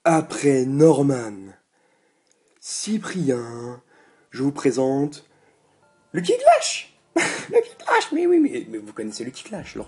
Après Norman, Cyprien, je vous présente Lucky Clash. Lucky Clash, mais oui, mais vous connaissez Lucky Clash, alors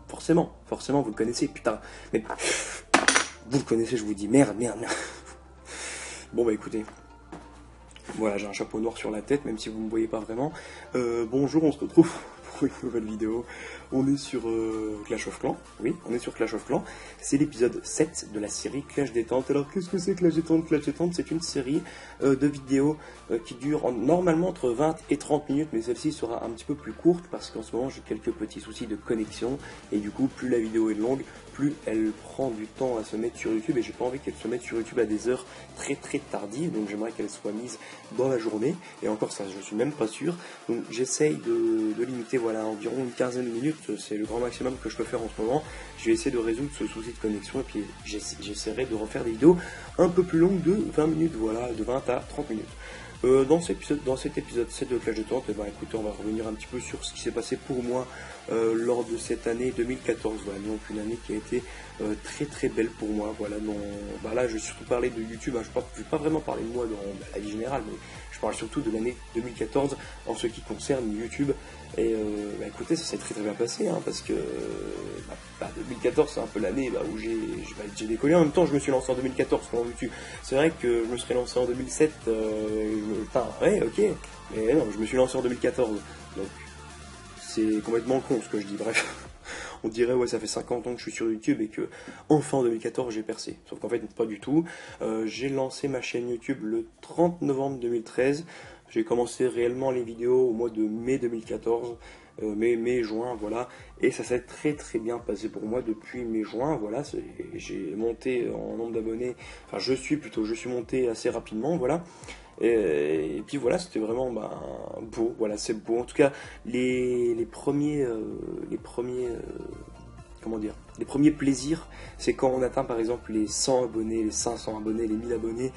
forcément, vous le connaissez, putain. Mais vous le connaissez, je vous dis, merde. Bon bah écoutez, voilà, j'ai un chapeau noir sur la tête, même si vous ne me voyez pas vraiment. Bonjour, on se retrouve pour une nouvelle vidéo. On est sur Clash of Clans. Oui, on est sur Clash of Clans. C'est l'épisode 7 de la série Clash Détente. Alors, qu'est-ce que c'est Clash Détente? Clash Détente, c'est une série de vidéos qui dure normalement entre 20 et 30 minutes, mais celle-ci sera un petit peu plus courte parce qu'en ce moment, j'ai quelques petits soucis de connexion. Et du coup, plus la vidéo est longue, plus elle prend du temps à se mettre sur YouTube. Et j'ai pas envie qu'elle se mette sur YouTube à des heures très tardives. Donc, j'aimerais qu'elle soit mise dans la journée. Et encore ça, je suis même pas sûr. Donc, j'essaye de limiter, voilà, environ une quinzaine de minutes. C'est le grand maximum que je peux faire en ce moment. Je vais essayer de résoudre ce souci de connexion et puis j'essaierai de refaire des vidéos un peu plus longues de 20 minutes, voilà, de 20 à 30 minutes. Dans cet épisode 7 de Clash de Tente, écoutez, on va revenir un petit peu sur ce qui s'est passé pour moi lors de cette année 2014. Voilà, donc une année qui a été très belle pour moi. Voilà, là, je vais surtout parler de YouTube. Hein, je ne vais pas vraiment parler de moi dans la vie générale, mais je parle surtout de l'année 2014 en ce qui concerne YouTube. Et écoutez, ça s'est très bien passé, hein, parce que 2014 c'est un peu l'année où j'ai décollé. En même temps, je me suis lancé en 2014 pendant YouTube. C'est vrai que je me serais lancé en 2007, ouais, ok, mais non, je me suis lancé en 2014, donc c'est complètement con ce que je dis, bref. On dirait, ouais, ça fait 50 ans que je suis sur YouTube et que, enfin, en 2014, j'ai percé. Sauf qu'en fait, pas du tout. J'ai lancé ma chaîne YouTube le 30 novembre 2013. J'ai commencé réellement les vidéos au mois de mai 2014. Mai-juin, voilà. Et ça s'est très bien passé pour moi depuis mai-juin, voilà. J'ai monté en nombre d'abonnés, enfin, je suis monté assez rapidement, voilà. Et puis voilà, c'était vraiment beau, voilà, c'est beau. En tout cas, les premiers comment dire, les premiers plaisirs, c'est quand on atteint par exemple les 100 abonnés, les 500 abonnés, les 1000 abonnés.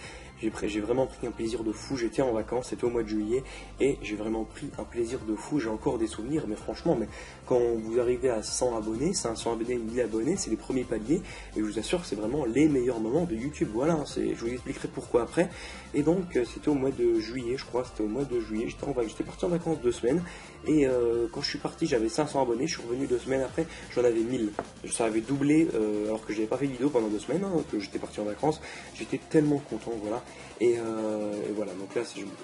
J'ai vraiment pris un plaisir de fou. J'étais en vacances, c'était au mois de juillet, et j'ai vraiment pris un plaisir de fou. J'ai encore des souvenirs, mais franchement, quand vous arrivez à 100 abonnés, 500 abonnés, 1000 abonnés, c'est les premiers paliers, et je vous assure que c'est vraiment les meilleurs moments de YouTube. Voilà, je vous expliquerai pourquoi après. Et donc, c'était au mois de juillet, je crois, c'était au mois de juillet. J'étais parti en vacances 2 semaines, et quand je suis parti, j'avais 500 abonnés. Je suis revenu 2 semaines après, j'en avais 1000. Ça avait doublé, alors que j'avais pas fait de vidéo pendant 2 semaines, hein, que j'étais parti en vacances. J'étais tellement content, voilà. Et voilà, donc là,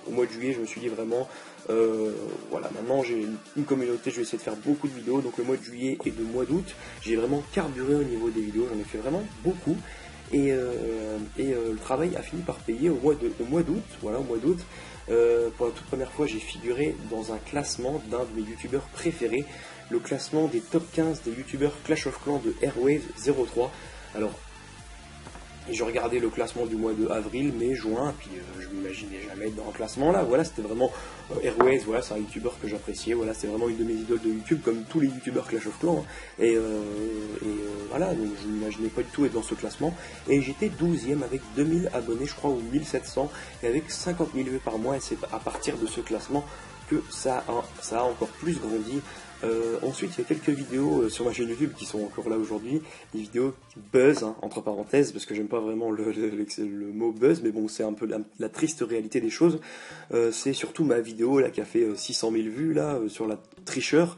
au mois de juillet, je me suis dit vraiment, voilà, maintenant j'ai une communauté, je vais essayer de faire beaucoup de vidéos. Donc le mois de juillet et le mois d'août, j'ai vraiment carburé au niveau des vidéos, j'en ai fait vraiment beaucoup. Et le travail a fini par payer au mois d'août, voilà, au mois d'août. Pour la toute première fois, j'ai figuré dans un classement d'un de mes youtubeurs préférés, le classement des top 15 des youtubeurs Clash of Clans de Airwave 03. Alors, je regardais le classement du mois de avril, mai, juin, puis je m'imaginais jamais être dans un classement là. Voilà, c'était vraiment Airways, voilà, c'est un youtubeur que j'appréciais. Voilà, c'est vraiment une de mes idoles de YouTube, comme tous les youtubeurs Clash of Clans. Hein. Voilà, donc je m'imaginais pas du tout être dans ce classement. Et j'étais 12e avec 2000 abonnés, je crois, ou 1700, et avec 50 000 vues par mois. Et c'est à partir de ce classement que ça a encore plus grandi. Ensuite, il y a quelques vidéos sur ma chaîne YouTube qui sont encore là aujourd'hui, des vidéos buzz, hein, entre parenthèses, parce que j'aime pas vraiment le mot buzz, mais bon, c'est un peu la triste réalité des choses. C'est surtout ma vidéo là qui a fait 600 000 vues là sur la tricheur.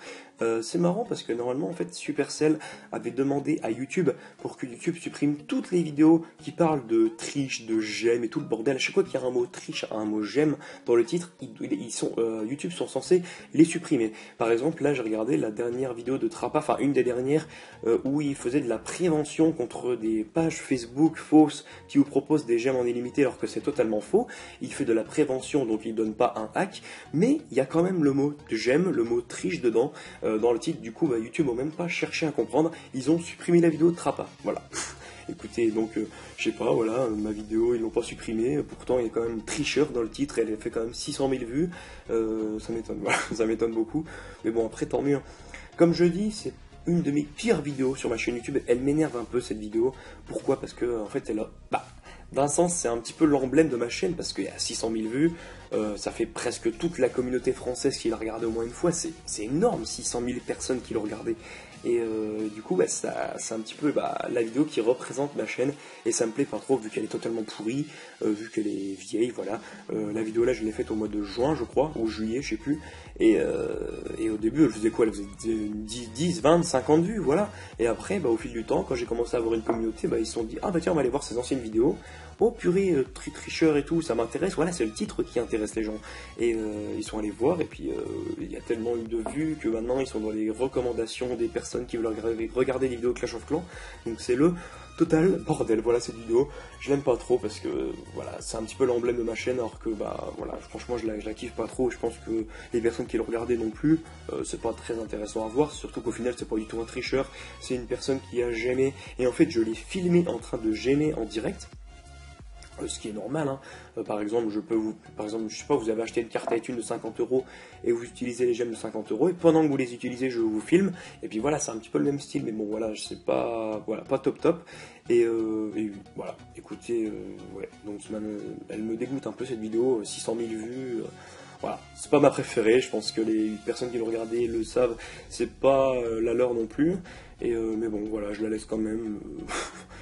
C'est marrant parce que normalement, en fait, Supercell avait demandé à YouTube pour que YouTube supprime toutes les vidéos qui parlent de triche, de j'aime et tout le bordel. À chaque fois qu'il y a un mot triche, un mot j'aime dans le titre, YouTube sont censés les supprimer. Par exemple, là, j'ai regardé la dernière vidéo de Trappa, enfin une des dernières, où il faisait de la prévention contre des pages Facebook fausses qui vous proposent des j'aime en illimité alors que c'est totalement faux. Il fait de la prévention, donc il donne pas un hack, mais il y a quand même le mot j'aime, le mot triche dedans. Dans le titre, du coup, YouTube n'a même pas cherché à comprendre, ils ont supprimé la vidéo de Trappa, voilà. Écoutez, donc, je sais pas, voilà, ma vidéo, ils l'ont pas supprimée, pourtant il y a quand même tricheur dans le titre, elle a fait quand même 600 000 vues, ça m'étonne, voilà, ça m'étonne beaucoup, mais bon, après, tant mieux. Comme je dis, c'est une de mes pires vidéos sur ma chaîne YouTube, elle m'énerve un peu cette vidéo, pourquoi? Parce que, en fait, elle a, d'un sens, c'est un petit peu l'emblème de ma chaîne parce qu'il y a 600 000 vues, ça fait presque toute la communauté française qui l'a regardé au moins une fois. C'est énorme, 600 000 personnes qui l'ont regardé. Et du coup, bah, c'est un petit peu la vidéo qui représente ma chaîne, et ça me plaît pas trop vu qu'elle est totalement pourrie, vu qu'elle est vieille, voilà. La vidéo là, je l'ai faite au mois de juin, je crois, ou juillet, je sais plus. Et au début, elle faisait quoi? Elle faisait 10, 20, 50 vues, voilà. Et après, bah, au fil du temps, quand j'ai commencé à avoir une communauté, bah, ils se sont dit, ah bah tiens, on va aller voir ces anciennes vidéos. Oh purée, tricheur et tout, ça m'intéresse. Voilà, c'est le titre qui intéresse les gens. Et ils sont allés voir, et puis il y a tellement eu de vues que maintenant ils sont dans les recommandations des personnes qui veulent regarder les vidéos Clash of Clans. Donc c'est le total bordel. Voilà cette vidéo. Je l'aime pas trop parce que voilà, c'est un petit peu l'emblème de ma chaîne, alors que bah voilà, franchement je la kiffe pas trop. Je pense que les personnes qui le regardaient non plus, c'est pas très intéressant à voir. Surtout qu'au final c'est pas du tout un tricheur, c'est une personne qui a gémé. Et en fait je l'ai filmé en train de gémer en direct. Ce qui est normal, hein. Par exemple, je sais pas, vous avez acheté une carte iTunes de 50 € et vous utilisez les gemmes de 50 € et pendant que vous les utilisez, je vous filme. Et puis voilà, c'est un petit peu le même style, mais bon, voilà, je sais pas, voilà, pas top. Et voilà, écoutez, ouais, donc elle me dégoûte un peu cette vidéo, 600 000 vues. Voilà, c'est pas ma préférée, je pense que les personnes qui l'ont regardé le savent, c'est pas la leur non plus. Et mais bon, voilà, je la laisse quand même.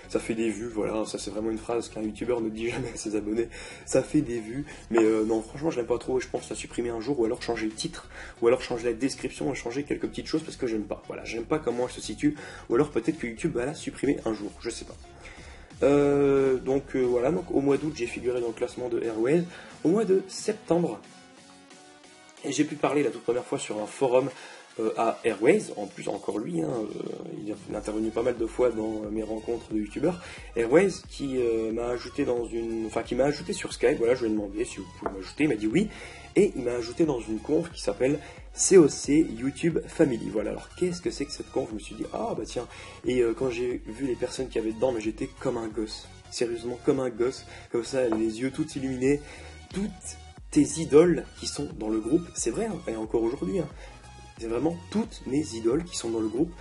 Ça fait des vues, voilà, ça c'est vraiment une phrase qu'un youtubeur ne dit jamais à ses abonnés. Ça fait des vues, mais non, franchement, je l'aime pas trop et je pense la supprimer un jour, ou alors changer le titre, ou alors changer la description et changer quelques petites choses parce que j'aime pas. Voilà, j'aime pas comment elle se situe, ou alors peut-être que YouTube va la supprimer un jour, je sais pas. Voilà, donc au mois d'août, j'ai figuré dans le classement de Airways. Au mois de septembre, et j'ai pu parler la toute première fois sur un forum à Airways, en plus encore lui, hein, il a intervenu pas mal de fois dans mes rencontres de youtubeurs. Airways qui m'a ajouté qui m'a ajouté sur Skype, voilà, je lui ai demandé si vous pouvez m'ajouter, il m'a dit oui, et il m'a ajouté dans une conf qui s'appelle COC YouTube Family. Voilà, alors qu'est-ce que c'est que cette conf? Je me suis dit, ah bah tiens, et quand j'ai vu les personnes qui avaient dedans, mais j'étais comme un gosse, sérieusement comme un gosse, comme ça, les yeux tout illuminés, toutes tes idoles qui sont dans le groupe, c'est vrai, hein, et encore aujourd'hui, hein, c'est vraiment toutes mes idoles qui sont dans le groupe.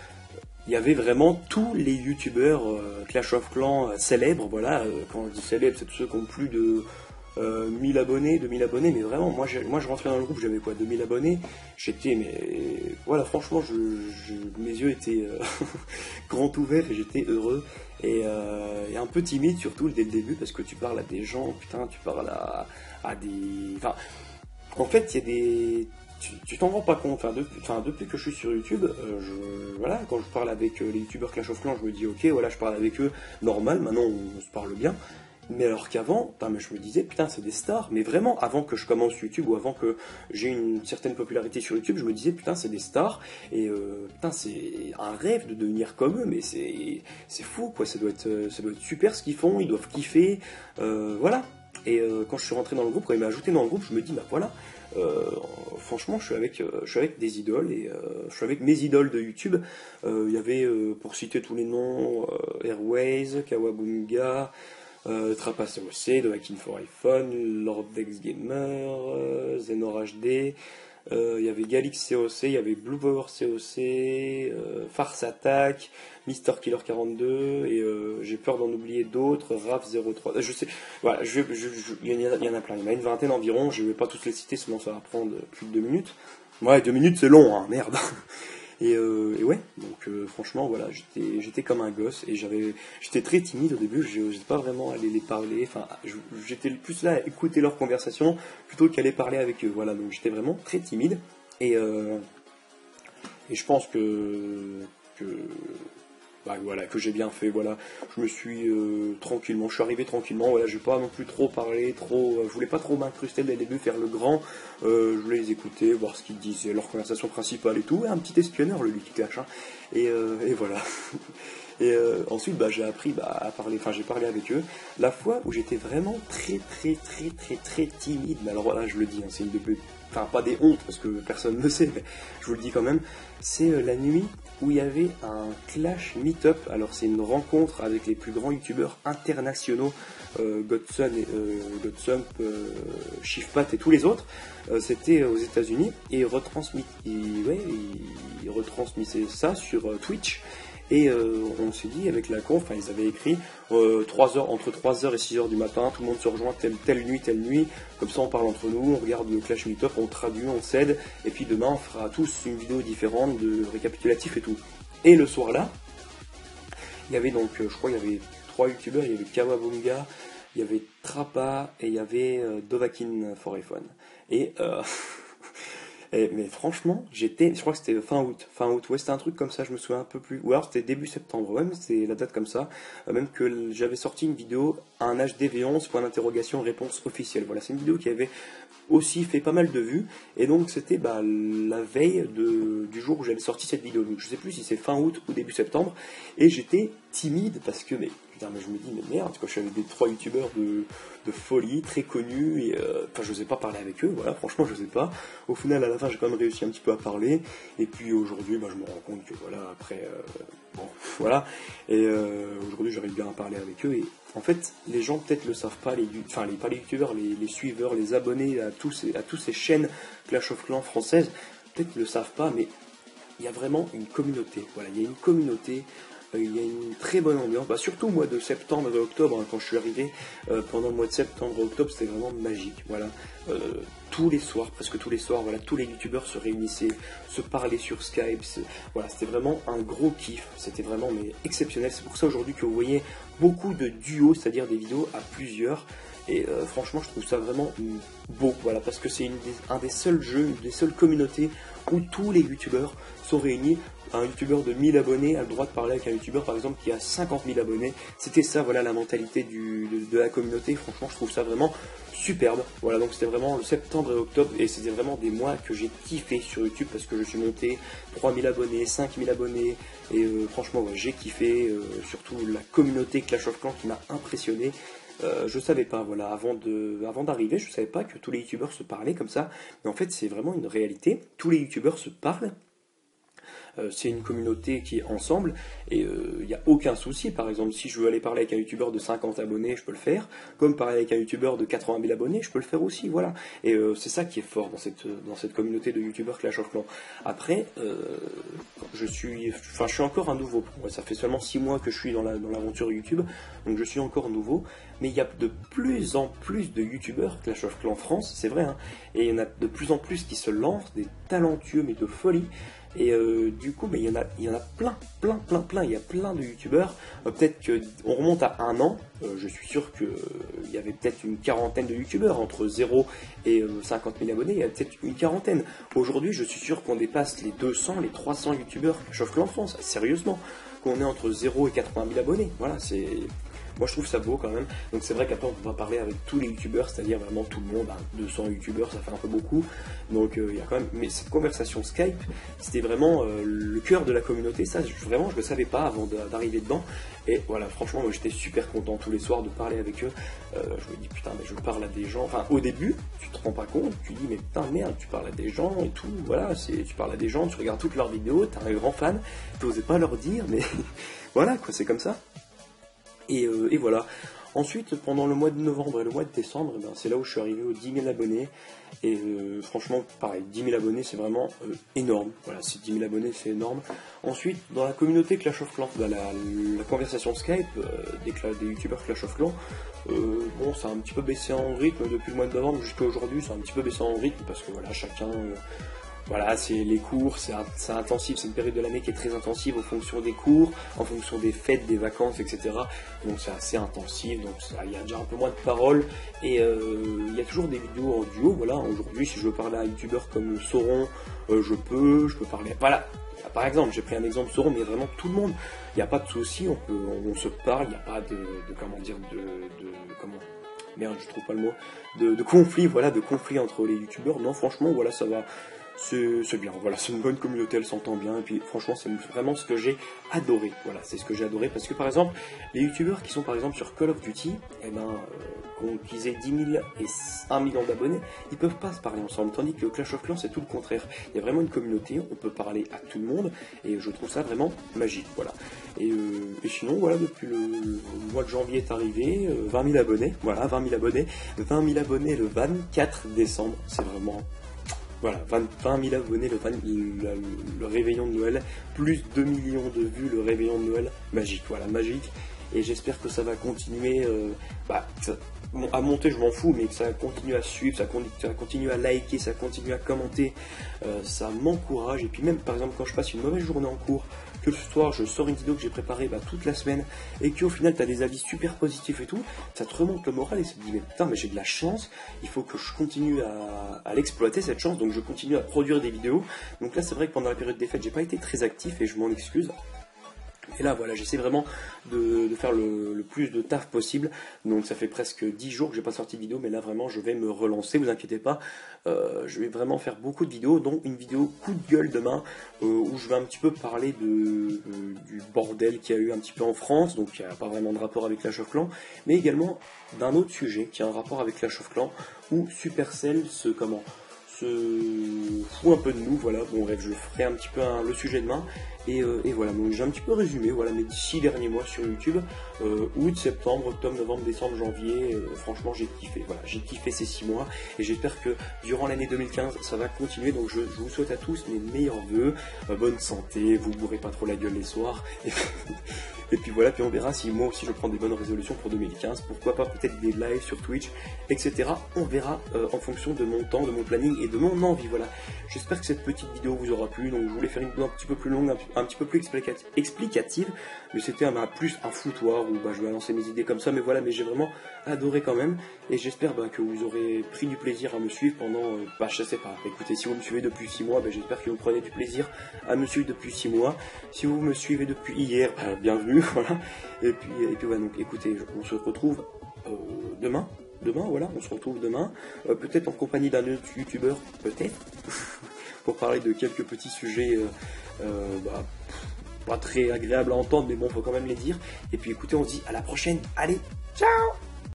Il y avait vraiment tous les youtubeurs Clash of Clans célèbres, voilà, quand je dis célèbres, c'est tous ceux qui ont plus de 1000 abonnés, 2000 abonnés, mais vraiment, moi je rentrais dans le groupe, j'avais quoi, 2000 abonnés, j'étais, mais voilà, franchement, mes yeux étaient grands ouverts et j'étais heureux, et un peu timide surtout dès le début, parce que tu parles à des gens, putain, tu parles à des... Enfin, en fait, il y a des... Tu t'en rends pas compte, depuis que je suis sur YouTube, voilà, quand je parle avec les youtubeurs Clash of Clans, je me dis ok, voilà, je parle avec eux, normal, maintenant on se parle bien, mais alors qu'avant, je me disais, putain, c'est des stars, mais vraiment, avant que je commence YouTube, ou avant que j'ai une certaine popularité sur YouTube, je me disais, putain, c'est des stars, et putain, c'est un rêve de devenir comme eux, mais c'est fou, quoi, ça doit être super ce qu'ils font, ils doivent kiffer, voilà. Et quand je suis rentré dans le groupe, quand il m'a ajouté dans le groupe, je me dis, bah voilà, franchement, je suis avec des idoles, et je suis avec mes idoles de YouTube. Il y avait, pour citer tous les noms, Airways, Kawabunga, Trapace OC, The Hacking for iPhone, Lord Dex Gamer, Zenor HD, il y avait Galix COC, il y avait Blue Power COC, Farce Attack, Mister Killer 42, et j'ai peur d'en oublier d'autres, Raf03, je sais, voilà, il y en a plein, il y en a une vingtaine environ, je ne vais pas tous les citer, sinon ça va prendre plus de 2 minutes. Ouais, 2 minutes c'est long, hein, merde. Et ouais, donc franchement, voilà, j'étais comme un gosse, et j'étais très timide au début, je n'osais pas vraiment aller les parler, enfin, j'étais plus là à écouter leur conversation plutôt qu'à aller parler avec eux, voilà, donc j'étais vraiment très timide, et je pense que voilà, que j'ai bien fait, voilà, je me suis tranquillement, je suis arrivé tranquillement, voilà, je vais pas non plus trop parler, je voulais pas trop m'incruster dès le début, faire le grand, je voulais les écouter, voir ce qu'ils disaient, leur conversation principale et tout, et un petit espionneur, le Lucky Clash, hein, et voilà. Et ensuite, j'ai appris à parler, enfin j'ai parlé avec eux, la fois où j'étais vraiment très timide, mais alors voilà, je le dis, hein, c'est une des plus... Enfin, pas des hontes, parce que personne ne le sait, mais je vous le dis quand même, c'est la nuit où il y avait un Clash Meetup. Alors c'est une rencontre avec les plus grands youtubeurs internationaux, Godson, Shiftpat et tous les autres. C'était aux États-Unis, et ils retransmissaient ça sur Twitch. Et on s'est dit avec la conf, ils avaient écrit 3 heures, entre 3h et 6h du matin, tout le monde se rejoint telle nuit, comme ça on parle entre nous, on regarde le Clash Meetup, on traduit, on s'aide, et puis demain on fera tous une vidéo différente de récapitulatif et tout. Et le soir là, il y avait donc, je crois, il y avait 3 youtubeurs, il y avait Kawabunga, il y avait Trappa et il y avait Dovahkiin for iPhone. Et mais franchement, je crois que c'était fin août, ouais, c'était un truc comme ça, je me souviens un peu plus, ou alors c'était début septembre, ouais, mais c'était la date comme ça, même que j'avais sorti une vidéo, un HDV11, point d'interrogation, réponse officielle, voilà, c'est une vidéo qui avait aussi fait pas mal de vues, et donc c'était la veille du jour où j'avais sorti cette vidéo, donc je sais plus si c'est fin août ou début septembre, et j'étais timide, parce que, mais je me dis, mais merde, quoi, je suis avec des 3 youtubeurs de folie, très connus, et enfin, je n'osais pas parler avec eux, voilà, franchement, je sais pas. Au final, à la fin, j'ai quand même réussi un petit peu à parler, et puis aujourd'hui, je me rends compte que, voilà, après, bon, voilà, et aujourd'hui, j'arrive bien à parler avec eux, et en fait, les gens peut-être le savent pas, pas les youtubeurs, les suiveurs, les abonnés à tous ces chaînes Clash of Clans françaises, peut-être le savent pas, mais il y a vraiment une communauté, voilà, il y a une communauté. Il y a une très bonne ambiance, surtout au mois de septembre et octobre, hein, quand je suis arrivé, pendant le mois de septembre et octobre, c'était vraiment magique, voilà. Tous les soirs, presque tous les soirs, voilà, tous les youtubeurs se réunissaient, se parlaient sur Skype, voilà, c'était vraiment un gros kiff, c'était vraiment mais exceptionnel. C'est pour ça aujourd'hui que vous voyez beaucoup de duos, c'est-à-dire des vidéos à plusieurs. Et franchement, je trouve ça vraiment beau, voilà, parce que c'est un des seuls jeux, une des seules communautés où tous les youtubeurs sont réunis. Un youtubeur de 1000 abonnés a le droit de parler avec un youtubeur par exemple qui a 50 000 abonnés. C'était ça, voilà, la mentalité de la communauté. Franchement, je trouve ça vraiment superbe. Voilà, donc c'était vraiment le septembre et octobre, et c'était vraiment des mois que j'ai kiffé sur YouTube parce que je suis monté 3000 abonnés, 5000 abonnés, et franchement, ouais, j'ai kiffé, surtout la communauté Clash of Clans qui m'a impressionné. Je savais pas, voilà, avant d'arriver, je savais pas que tous les youtubeurs se parlaient comme ça, mais en fait c'est vraiment une réalité, tous les youtubeurs se parlent. C'est une communauté qui est ensemble, et il n'y a aucun souci. Par exemple, si je veux aller parler avec un youtubeur de 50 abonnés, je peux le faire, comme parler avec un youtubeur de 80 000 abonnés, je peux le faire aussi, voilà. Et c'est ça qui est fort dans cette communauté de youtubeurs Clash of Clans. Après, je suis encore un nouveau. Ouais, ça fait seulement 6 mois que je suis dans l'aventure YouTube, donc je suis encore nouveau, mais il y a de plus en plus de youtubeurs Clash of Clans France, c'est vrai, hein, et il y en a de plus en plus qui se lancent, des talentueux, mais de folie. Et du coup, il y en a plein, il y a plein de youtubeurs. Peut-être qu'on remonte à un an, je suis sûr qu'il y avait peut-être une quarantaine de youtubeurs, entre 0 et 50 000 abonnés, il y a peut-être une quarantaine. Aujourd'hui, je suis sûr qu'on dépasse les 200, les 300 youtubeurs Clash of Clans France, sérieusement, qu'on est entre 0 et 80 000 abonnés. Voilà, c'est... Moi je trouve ça beau quand même, donc c'est vrai qu'après on peut pas parler avec tous les youtubeurs, c'est-à-dire vraiment tout le monde, 200 youtubeurs ça fait un peu beaucoup, donc il y a quand même, mais cette conversation Skype, c'était vraiment le cœur de la communauté, ça vraiment je le savais pas avant d'arriver dedans, et voilà, franchement moi j'étais super content tous les soirs de parler avec eux. Je me dis putain mais je parle à des gens, enfin au début tu te rends pas compte, tu dis mais putain merde tu parles à des gens et tout, voilà, tu parles à des gens, tu regardes toutes leurs vidéos, t'es un grand fan, t'osais pas leur dire, mais voilà quoi, c'est comme ça. Et voilà. Ensuite, pendant le mois de novembre et le mois de décembre, c'est là où je suis arrivé aux 10 000 abonnés. Et franchement, pareil, 10 000 abonnés, c'est vraiment énorme. Voilà, c'est 10 000 abonnés, c'est énorme. Ensuite, dans la communauté Clash of Clans, la conversation Skype des youtubeurs Clash of Clans, bon, ça a un petit peu baissé en rythme depuis le mois de novembre jusqu'à aujourd'hui. Ça a un petit peu baissé en rythme parce que voilà, chacun... Voilà, c'est les cours, c'est intensif, c'est une période de l'année qui est très intensive en fonction des cours, en fonction des fêtes, des vacances, etc. Donc c'est assez intensif, donc il y a déjà un peu moins de paroles, et il y a toujours des vidéos en duo, voilà. Aujourd'hui, si je veux parler à un youtubeur comme Sauron, je peux parler, voilà. Par exemple, j'ai pris un exemple Sauron, mais vraiment tout le monde, il n'y a pas de souci, on se parle, il n'y a pas merde, je trouve pas le mot, de conflit, voilà, de conflit entre les youtubeurs. Non, franchement, voilà, ça va. C'est bien, voilà, c'est une bonne communauté, elle s'entend bien, et puis franchement c'est vraiment ce que j'ai adoré, voilà, c'est ce que j'ai adoré, parce que par exemple, les youtubeurs qui sont par exemple sur Call of Duty, qu'ils aient 10 000 et 1 million d'abonnés, ils peuvent pas se parler ensemble, tandis que Clash of Clans c'est tout le contraire, il y a vraiment une communauté, on peut parler à tout le monde, et je trouve ça vraiment magique, voilà. Et sinon, voilà, depuis le mois de janvier est arrivé, 20 000 abonnés, voilà, 20 000 abonnés le 24 décembre, c'est vraiment... Voilà, 20 000 abonnés le réveillon de Noël, plus 2 millions de vues le réveillon de Noël, magique, voilà, magique. Et j'espère que ça va continuer à monter, je m'en fous, mais que ça continue à suivre, ça continue à liker, ça continue à commenter, ça m'encourage. Et puis même, par exemple, quand je passe une mauvaise journée en cours, que ce soir je sors une vidéo que j'ai préparée toute la semaine et qu'au final tu as des avis super positifs et tout, ça te remonte le moral et ça te dit mais putain mais j'ai de la chance, il faut que je continue à l'exploiter cette chance, donc je continue à produire des vidéos. Donc là c'est vrai que pendant la période des fêtes j'ai pas été très actif et je m'en excuse. Et là voilà, j'essaie vraiment de faire le plus de taf possible. Donc ça fait presque 10 jours que j'ai pas sorti de vidéo, mais là vraiment je vais me relancer, vous inquiétez pas. Je vais vraiment faire beaucoup de vidéos, dont une vidéo coup de gueule demain, où je vais un petit peu parler du bordel qu'il y a eu un petit peu en France, donc il n'y a pas vraiment de rapport avec Clash of Clans, mais également d'un autre sujet qui a un rapport avec Clash of Clans, où Supercell se fout un peu de nous, voilà, bon bref, je ferai un petit peu le sujet demain, et voilà, donc j'ai un petit peu résumé, voilà, mes 6 derniers mois sur YouTube, août, septembre, octobre, novembre, décembre, janvier, franchement j'ai kiffé, voilà, j'ai kiffé ces 6 mois, et j'espère que durant l'année 2015, ça va continuer, donc je vous souhaite à tous mes meilleurs vœux, bonne santé, vous bourrez pas trop la gueule les soirs, et puis voilà, puis on verra si moi aussi je prends des bonnes résolutions pour 2015, pourquoi pas peut-être des lives sur Twitch, etc. On verra en fonction de mon temps, de mon planning et de mon envie, voilà. J'espère que cette petite vidéo vous aura plu, donc je voulais faire une vidéo un petit peu plus longue, un petit peu plus explicative, mais c'était plus un foutoir où je vais lancer mes idées comme ça, mais voilà, mais j'ai vraiment adoré quand même, et j'espère que vous aurez pris du plaisir à me suivre pendant, je sais pas, écoutez, si vous me suivez depuis 6 mois, j'espère que vous prenez du plaisir à me suivre depuis 6 mois, si vous me suivez depuis hier, bienvenue, voilà, et puis voilà, donc écoutez, on se retrouve demain, voilà, on se retrouve demain, peut-être en compagnie d'un autre youtubeur, peut-être, pour parler de quelques petits sujets, pas très agréables à entendre, mais bon, faut quand même les dire, et puis écoutez, on se dit à la prochaine, allez, ciao!